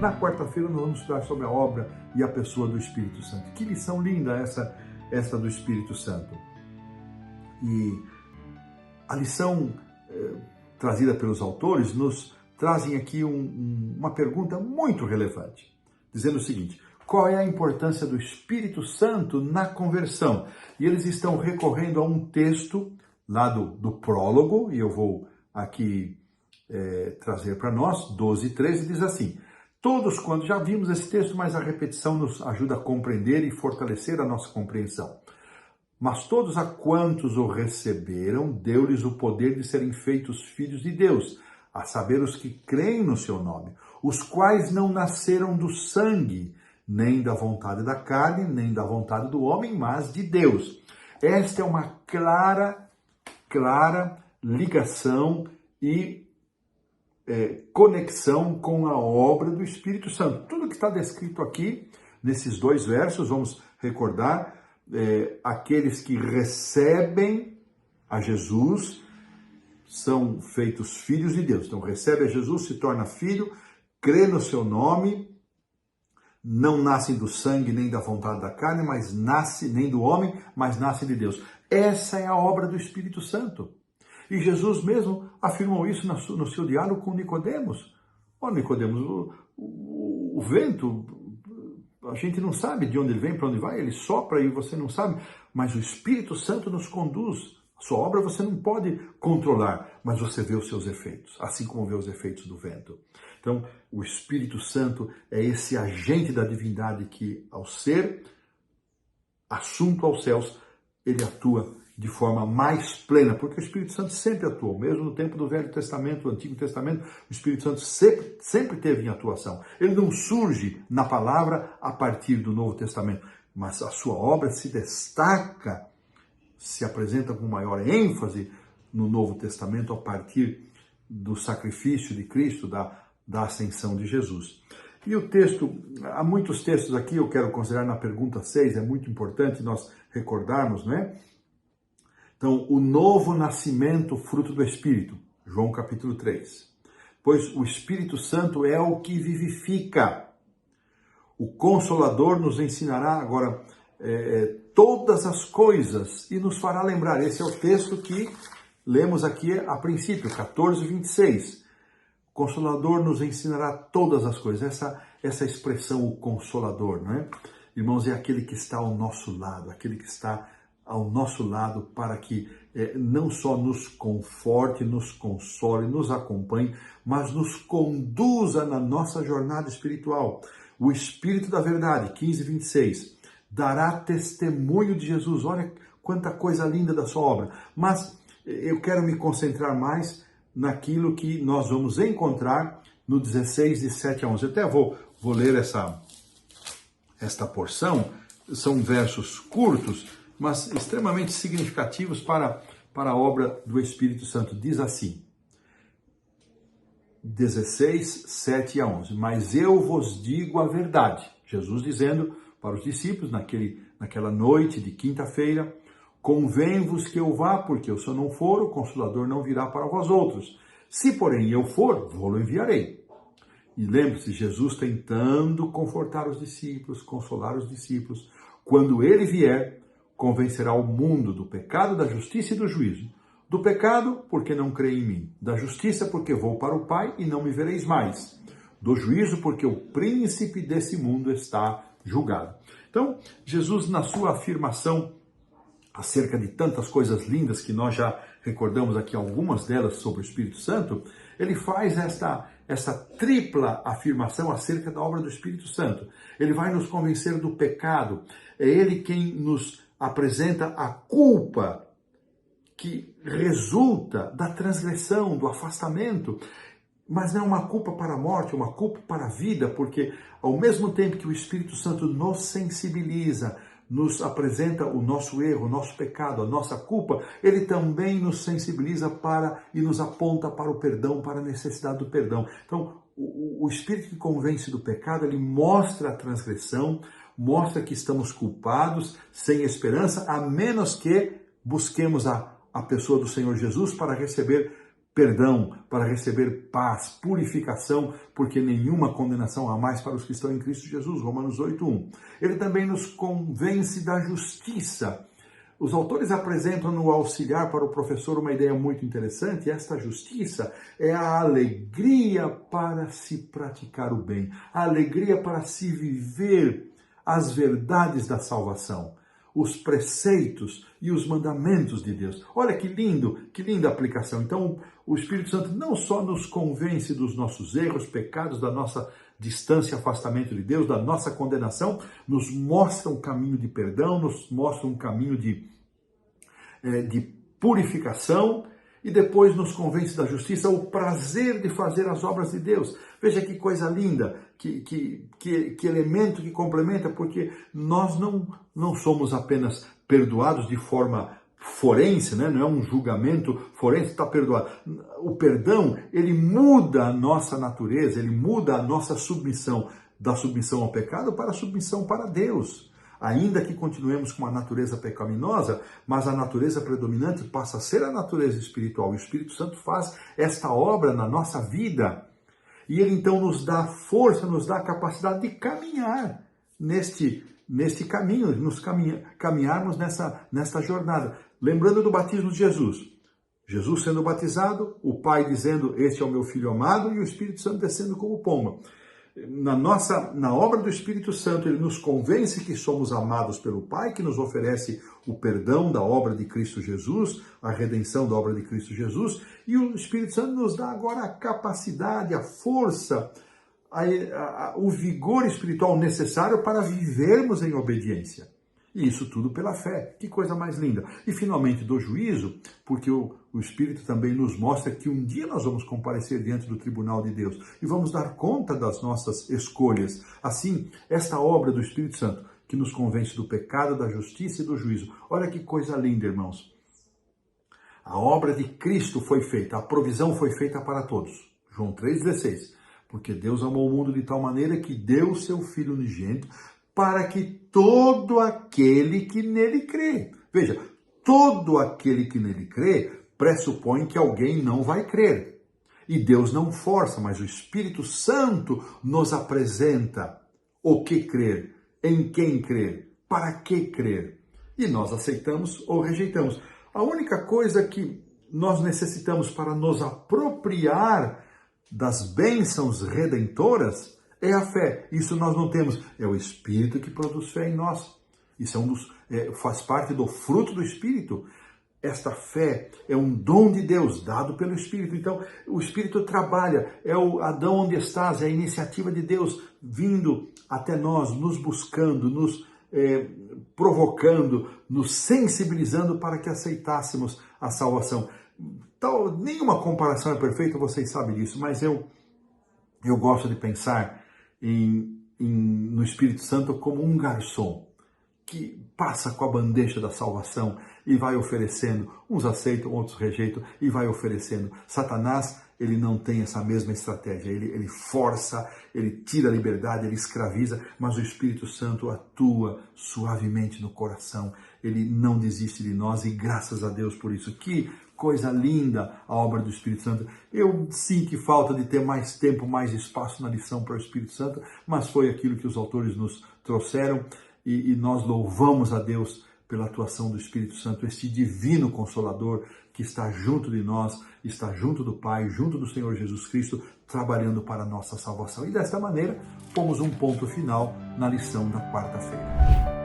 Na quarta-feira nós vamos estudar sobre a obra e a pessoa do Espírito Santo. Que lição linda essa do Espírito Santo. E a lição trazida pelos autores nos trazem aqui uma pergunta muito relevante, dizendo o seguinte: qual é a importância do Espírito Santo na conversão? E eles estão recorrendo a um texto lá do prólogo, e eu vou aqui trazer para nós, 12:13, diz assim: todos, quando já vimos esse texto, mas a repetição nos ajuda a compreender e fortalecer a nossa compreensão. Mas todos a quantos o receberam, deu-lhes o poder de serem feitos filhos de Deus, a saber, os que creem no seu nome, os quais não nasceram do sangue, nem da vontade da carne, nem da vontade do homem, mas de Deus. Esta é uma clara ligação e conexão com a obra do Espírito Santo. Tudo que está descrito aqui, nesses 2 versos, vamos recordar, aqueles que recebem a Jesus são feitos filhos de Deus. Então, recebe a Jesus, se torna filho, crê no seu nome, não nascem do sangue nem da vontade da carne, mas nem do homem, mas nascem de Deus. Essa é a obra do Espírito Santo. E Jesus mesmo afirmou isso no seu diálogo com Nicodemos. Nicodemos, o vento, a gente não sabe de onde ele vem, para onde vai, ele sopra e você não sabe, mas o Espírito Santo nos conduz. A sua obra você não pode controlar, mas você vê os seus efeitos, assim como vê os efeitos do vento. Então, o Espírito Santo é esse agente da divindade que, ao ser assunto aos céus, ele atua de forma mais plena, porque o Espírito Santo sempre atuou, mesmo no tempo do Velho Testamento, do Antigo Testamento, o Espírito Santo sempre teve em atuação. Ele não surge na palavra a partir do Novo Testamento, mas a sua obra se destaca, se apresenta com maior ênfase no Novo Testamento a partir do sacrifício de Cristo, da ascensão de Jesus. E o texto, há muitos textos aqui, eu quero considerar na pergunta 6, é muito importante nós recordarmos, né? Então, o novo nascimento, fruto do Espírito, João capítulo 3. Pois o Espírito Santo é o que vivifica. O Consolador nos ensinará agora todas as coisas e nos fará lembrar. Esse é o texto que lemos aqui a princípio, 14:26. O Consolador nos ensinará todas as coisas. Essa expressão, o Consolador, não é? Irmãos, é aquele que está ao nosso lado, aquele que está ao nosso lado para que não só nos conforte, nos console, nos acompanhe, mas nos conduza na nossa jornada espiritual. O Espírito da Verdade, 15:26, dará testemunho de Jesus. Olha quanta coisa linda da sua obra. Mas eu quero me concentrar mais naquilo que nós vamos encontrar no 16, de 7 a 11. Eu até vou ler esta porção. São versos curtos, mas extremamente significativos para a obra do Espírito Santo. Diz assim, 16, 7 a 11. Mas eu vos digo a verdade. Jesus dizendo para os discípulos naquela noite de quinta-feira: convém-vos que eu vá, porque se eu não for, o Consolador não virá para vós outros. Se, porém, eu for, vou-lo enviarei. E lembre-se, Jesus tentando confortar os discípulos, consolar os discípulos. Quando ele vier, convencerá o mundo do pecado, da justiça e do juízo. Do pecado, porque não crê em mim. Da justiça, porque vou para o Pai e não me vereis mais. Do juízo, porque o príncipe desse mundo está julgado. Então, Jesus, na sua afirmação acerca de tantas coisas lindas que nós já recordamos aqui, algumas delas sobre o Espírito Santo, ele faz essa tripla afirmação acerca da obra do Espírito Santo. Ele vai nos convencer do pecado, é ele quem nos apresenta a culpa que resulta da transgressão, do afastamento, mas não é uma culpa para a morte, é uma culpa para a vida, porque ao mesmo tempo que o Espírito Santo nos sensibiliza, nos apresenta o nosso erro, o nosso pecado, a nossa culpa, ele também nos sensibiliza e nos aponta para o perdão, para a necessidade do perdão. Então, o Espírito que convence do pecado, ele mostra a transgressão, mostra que estamos culpados, sem esperança, a menos que busquemos a pessoa do Senhor Jesus para receber perdão, para receber paz, purificação, porque nenhuma condenação há mais para os que estão em Cristo Jesus, Romanos 8:1. Ele também nos convence da justiça. Os autores apresentam no auxiliar para o professor uma ideia muito interessante. Esta justiça é a alegria para se praticar o bem, a alegria para se viver as verdades da salvação, os preceitos e os mandamentos de Deus. Olha que lindo, que linda aplicação. Então, o Espírito Santo não só nos convence dos nossos erros, pecados, da nossa distância, afastamento de Deus, da nossa condenação, nos mostra um caminho de perdão, nos mostra um caminho de purificação, e depois nos convence da justiça, o prazer de fazer as obras de Deus. Veja que coisa linda, que elemento que complementa, porque nós não somos apenas perdoados de forma forense, né? Não é um julgamento forense, está perdoado. O perdão, ele muda a nossa natureza, ele muda a nossa submissão, da submissão ao pecado para a submissão para Deus. Ainda que continuemos com a natureza pecaminosa, mas a natureza predominante passa a ser a natureza espiritual. O Espírito Santo faz esta obra na nossa vida. E ele então nos dá força, nos dá a capacidade de caminhar neste caminho, caminharmos nesta jornada. Lembrando do batismo de Jesus. Jesus sendo batizado, o Pai dizendo, este é o meu Filho amado, e o Espírito Santo descendo como pomba. Na obra do Espírito Santo, ele nos convence que somos amados pelo Pai, que nos oferece o perdão da obra de Cristo Jesus, a redenção da obra de Cristo Jesus, e o Espírito Santo nos dá agora a capacidade, a força, o vigor espiritual necessário para vivermos em obediência. E isso tudo pela fé. Que coisa mais linda. E finalmente do juízo, porque o Espírito também nos mostra que um dia nós vamos comparecer diante do tribunal de Deus e vamos dar conta das nossas escolhas. Assim, esta obra do Espírito Santo, que nos convence do pecado, da justiça e do juízo. Olha que coisa linda, irmãos. A obra de Cristo foi feita, a provisão foi feita para todos. João 3,16. Porque Deus amou o mundo de tal maneira que deu o seu Filho unigênito, para que todo aquele que nele crê. Veja, todo aquele que nele crê pressupõe que alguém não vai crer. E Deus não força, mas o Espírito Santo nos apresenta o que crer, em quem crer, para que crer. E nós aceitamos ou rejeitamos. A única coisa que nós necessitamos para nos apropriar das bênçãos redentoras é a fé. Isso nós não temos. É o Espírito que produz fé em nós. Isso faz parte do fruto do Espírito. Esta fé é um dom de Deus, dado pelo Espírito. Então, o Espírito trabalha. É o Adão onde estás, é a iniciativa de Deus vindo até nós, nos buscando, nos provocando, nos sensibilizando para que aceitássemos a salvação. Nenhuma comparação é perfeita, vocês sabem disso, mas eu gosto de pensar no Espírito Santo como um garçom que passa com a bandeja da salvação e vai oferecendo, uns aceitam, outros rejeitam, e vai oferecendo. Satanás, ele não tem essa mesma estratégia, ele força, ele tira a liberdade, ele escraviza, mas o Espírito Santo atua suavemente no coração, ele não desiste de nós, e graças a Deus por isso. Que coisa linda a obra do Espírito Santo. Eu sinto falta de ter mais tempo, mais espaço na lição para o Espírito Santo, mas foi aquilo que os autores nos trouxeram, e nós louvamos a Deus pela atuação do Espírito Santo, este divino Consolador que está junto de nós, está junto do Pai, junto do Senhor Jesus Cristo, trabalhando para a nossa salvação. E desta maneira, pomos um ponto final na lição da quarta-feira.